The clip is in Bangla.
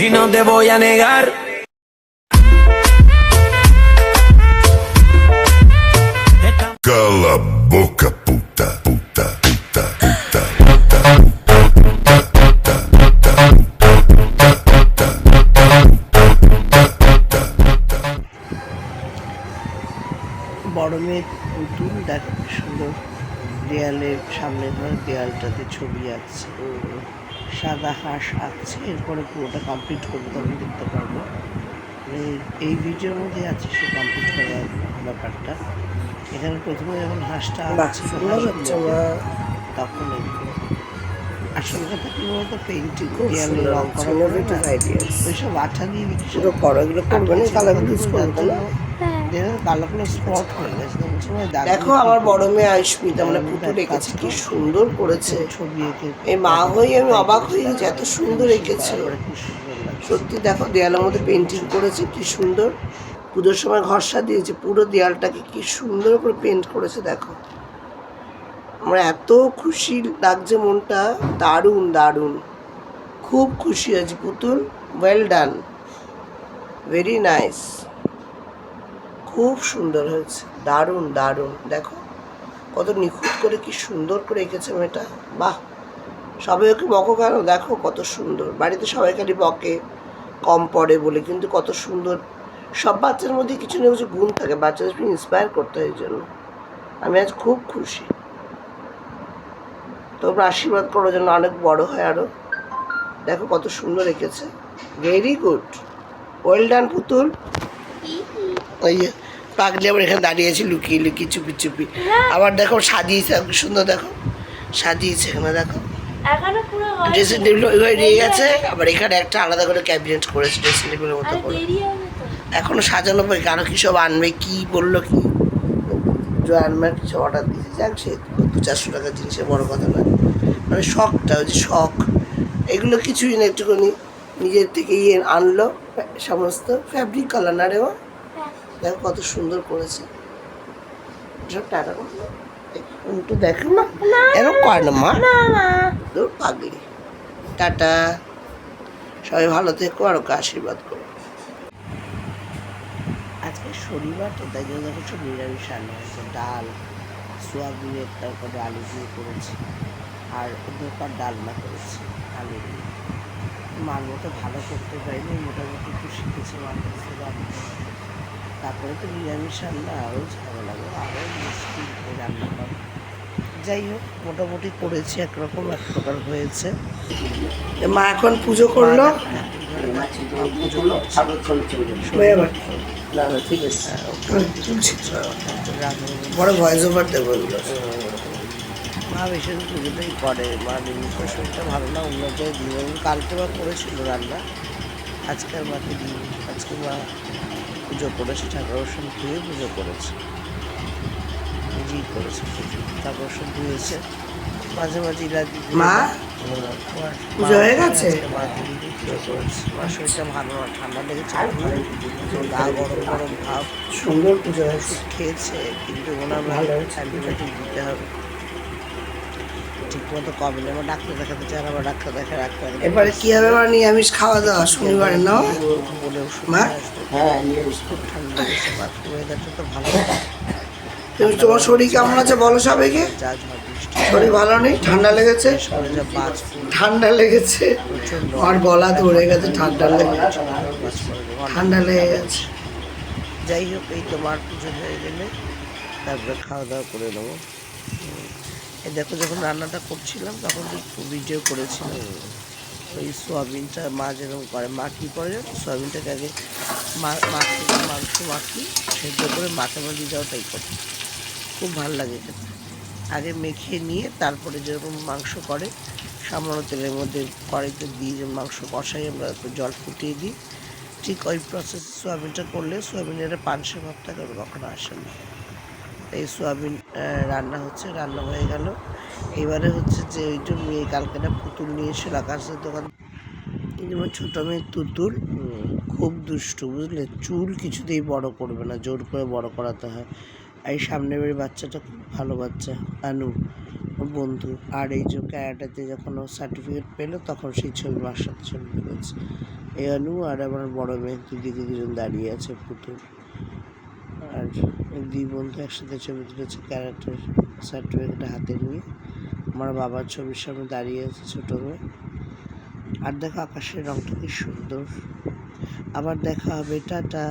y no te voy a negar. Cala a boca, puta, puta, puta, puta, বড় মেয়ে পুতুল দেখো কি সুন্দর দেয়ালের সামনে ধরে দেয়ালটাতে ছবি আঁকছে, সাদা হাঁস আঁকছে। এরপরে পুরোটা কমপ্লিট করবো, তখন দেখতে পারবো। এই ভিডিওর মধ্যে আছে সে কমপ্লিট করার ব্যাপারটা। এখানে প্রথমে যখন হাঁসটা আঁকছিল তখন আসল কথা কি বলতো, পেন্টিং দেয়ালে রং করা ওইসব আঠা দিয়ে পুরো করো, এগুলো করবে না, কালার ইউজ করবে না, কালো স্পট হয়ে গেছে। দেখো আমার বড় মেয়ে আয়ুষ্মিতা মানে পুতুল এঁকেছে, কি সুন্দর করেছে ছবি এঁকে। এই মা হয়ে আমি অবাক হয়ে গেছি, এত সুন্দর এঁকেছে সত্যি। দেখো দেয়ালের মধ্যে পেন্টিং করেছে কি সুন্দর, পুজোর সময় ঘর সাজিয়েছে পুরো দেয়ালটাকে, কি সুন্দর করে পেন্ট করেছে। দেখো আমার এত খুশি লাগছে মনটা, দারুণ দারুণ, খুব খুশি আছি পুতুল, ওয়েল ডান, ভেরি নাইস, খুব সুন্দর হয়েছে, দারুণ দারুণ। দেখো কত নিখুঁত করে কি সুন্দর করে এঁকেছে মেয়েটা, বাহ। সবাই ওকে বকো কেন, দেখো কত সুন্দর। বাড়িতে সবাই খালি বকে কম পড়ে বলে, কিন্তু কত সুন্দর। সব বাচ্চার মধ্যে কিছু না কিছু গুণ থাকে, বাচ্চাদের ইন্সপায়ার করতে হয়। এই জন্য আমি আজ খুব খুশি। তোমরা আশীর্বাদ করো যেন অনেক বড় হয় আরও। দেখো কত সুন্দর এঁকেছে, ভেরি গুড, ওয়েল ডান পুতুল। ওই যে পাগলি আবার এখানে দাঁড়িয়েছি লুকিয়ে লুকিয়ে চুপি চুপি। আবার দেখো সাজিয়েছে সুন্দর, দেখো সাজিয়েছে এখানে, দেখো ড্রেসিং টেবিল ওইভাবে দিয়ে গেছে। আবার এখানে একটা আলাদা করে ক্যাবিনেট করেছে ড্রেসিং টেবিলের মতো করে। এখনো সাজানো পাই, কারো কী সব আনবে, কি বললো কি আনবার কিছু অর্ডার দিয়েছে, যাক সে 200-400 টাকার জিনিসের বড় কথা নয়, মানে শখটা ওই যে শখ, এগুলো কিছুই না, একটুখানি নিজের থেকে আনলো সমস্ত ফ্যাব্রিক কালার না রে, দেখো কত সুন্দর করেছে সব। টাটা একটু দেখো না, এরকম কর না মা, দূর পাগলি। টাটা, সবাই ভালো থেকো আর ওকে আশীর্বাদ করো। আজকে শনিবার তো, তাই জন্য দেখো সব নিরামিষ রান্না হয়েছে, ডাল, সোয়াবিনের তরকারি আলু দিয়ে করেছি, আর দোকান ডালনা করেছি আলু দিয়ে। মার মতো ভালো করতে পারিনি, মোটামুটি একটু শিখেছে মার কাছে রান্না। তারপরে তো নিরামিষ রান্না আরও ঝামেলা, আরও মুশকিল রান্না করা। যাই হোক মোটামুটি করেছি, একরকম এক প্রকার হয়েছে। মা এখন পুজো করলো, বড় ভয়েস ওভার দেবো এগুলো। মা বেশি পুজোটাই করে, মা জিনিসটা শরীরটা ভালো না, অন্য জায়গায় দিয়ে কালকে মা করেছিল রান্না, আজকে আর মাকে দিই। আজকে মা পুজো করেছে, ঠাকুর বসন ধুয়ে পুজো করেছে, নিজেই করেছে পুজো, ঠাকুর বসন ধুয়েছে। মাঝে মাঝে মা পুজো হয়ে গেছে, মা পুজো করেছে। মার শরীরটা ভালো না, ঠান্ডা লেগেছে, গা গরম গরম ভাব, সুন্দর পুজো হয়েছে। খেয়েছে কিন্তু ওনার ভালো অ্যান্টিবায়োটিক দিতে হবে, ঠিক মতো কমে না। আমার ডাক্তার দেখাতে চান, আবার ডাক্তার দেখা রাখতে হবে। এবারে কি হবে, আমার নিরামিষ খাওয়া দাওয়া শনিবারে না বলে ওষুধ আসবে। খুব ঠান্ডা লেগেছে, ওয়েদারটা তো ভালো। তুমি তোমার শরীর কেমন আছে বলো সবাইকে। শরীর ভালো নেই, ঠান্ডা লেগেছে, ঠান্ডা লেগেছে, আমার গলা ধরে গেছে, ঠান্ডা লেগেছে, ঠান্ডা লেগে গেছে। যাই হোক এই তোমার পুজো হয়ে গেলে তারপরে খাওয়া দাওয়া করে নেবো। এই দেখো যখন রান্নাটা করছিলাম তখন ভিডিও করেছিলাম। ওই সোয়াবিনটা মা যেরকম করে, মা কী করে সোয়াবিনটাকে আগে মাংস মাখি সেদ্ধ করে মাখা মাঝি যাওয়াটাই করে, খুব ভালো লাগে খেতে। আগে মেখে নিয়ে তারপরে যেরকম মাংস করে সামান্য তেলের মধ্যে কড়াইতে দিয়ে যে মাংস কষাই আমরা একটু জল ফুটিয়ে দিই, ঠিক ওই প্রসেসে সোয়াবিনটা করলে সোয়াবিনের পানসে ভাবটা কখনো আসে না। এই সোয়াবিন রান্না হচ্ছে, রান্না হয়ে গেল। এবারে হচ্ছে যে ওই যে মেয়ে কালকে না পুতুল নিয়ে এসে আকাশের দোকান, যেমন ছোটো মেয়ে তুতুল খুব দুষ্টু বুঝলে, চুল কিছুতেই বড় করবে না, জোর করে বড় করাতে হয়। এই সামনের বাড়ির বাচ্চাটা খুব ভালো বাচ্চা, আনু ওর বন্ধু। আর এই যে ক্যারাটাতে যখন ও সার্টিফিকেট পেলো তখন সেই ছবি মার সাথে ছবি পেয়েছে। এই অনু আর আমার বড় মেয়ে দিদিকে দুজন দাঁড়িয়ে আছে পুতুল। আর এই দুই বন্ধু একসাথে ছবি তুলেছে ক্যারেক্টার সার্টিফিকেট হাতে নিয়ে। আমার বাবার ছবির সামনে দাঁড়িয়ে আছে ছোটো মেয়ে। আর দেখো আকাশের রংটা কি সুন্দর। আবার দেখা হবে, টাটা।